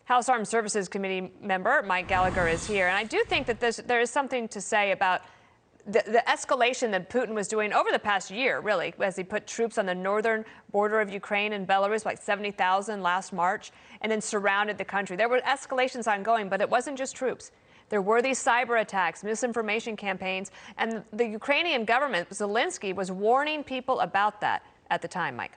House Armed Services Committee member Mike Gallagher is here. And I do think that there is something to say about the escalation that Putin was doing over the past year, really, as he put troops on the northern border of Ukraine and Belarus, like 70,000 last March, and then surrounded the country. There were escalations ongoing, but it wasn't just troops. There were these cyber attacks, misinformation campaigns, and the Ukrainian government, Zelensky, was warning people about that at the time, Mike.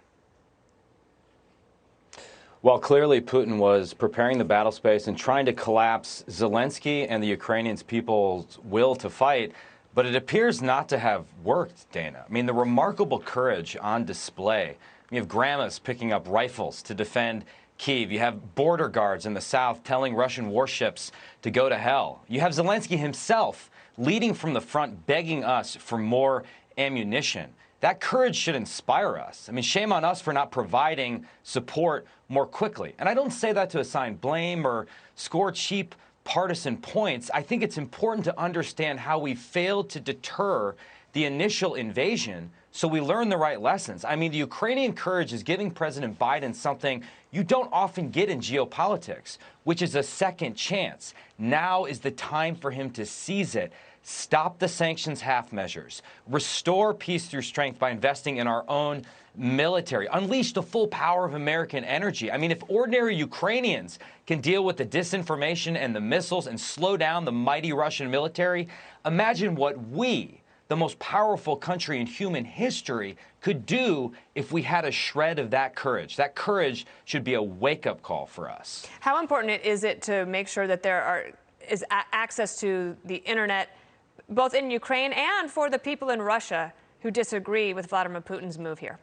Well, clearly Putin was preparing the battle space and trying to collapse Zelensky and the Ukrainians' people's will to fight, but it appears not to have worked, Dana. I mean, the remarkable courage on display. You have grandmas picking up rifles to defend Kyiv. You have border guards in the south telling Russian warships to go to hell. You have Zelensky himself leading from the front, begging us for more ammunition. That courage should inspire us. I mean, shame on us for not providing support more quickly. And I don't say that to assign blame or score cheap partisan points. I think it's important to understand how we failed to deter the initial invasion so we learn the right lessons. I mean, the Ukrainian courage is giving President Biden something you don't often get in geopolitics, which is a second chance. Now is the time for him to seize it. Stop the sanctions half measures, restore peace through strength by investing in our own military, unleash the full power of American energy. I mean, if ordinary Ukrainians can deal with the disinformation and the missiles and slow down the mighty Russian military, imagine what we, the most powerful country in human history, could do if we had a shred of that courage. That courage should be a wake-up call for us. How important is it to make sure that there is access to the internet, both in Ukraine and for the people in Russia who disagree with Vladimir Putin's move here?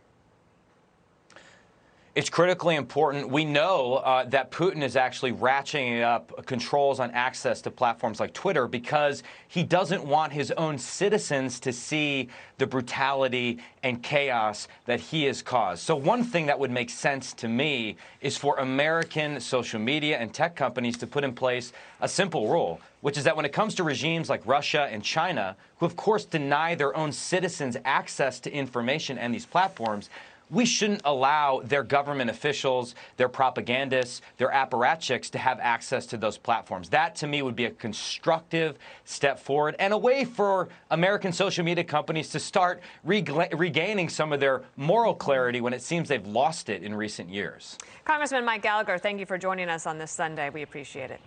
It's critically important. We know that Putin is actually ratcheting up controls on access to platforms like Twitter because he doesn't want his own citizens to see the brutality and chaos that he has caused. So one thing that would make sense to me is for American social media and tech companies to put in place a simple rule, which is that when it comes to regimes like Russia and China, who of course deny their own citizens access to information and these platforms, we shouldn't allow their government officials, their propagandists, their apparatchiks to have access to those platforms. That, to me, would be a constructive step forward and a way for American social media companies to start regaining some of their moral clarity when it seems they've lost it in recent years. Congressman Mike Gallagher, thank you for joining us on this Sunday. We appreciate it.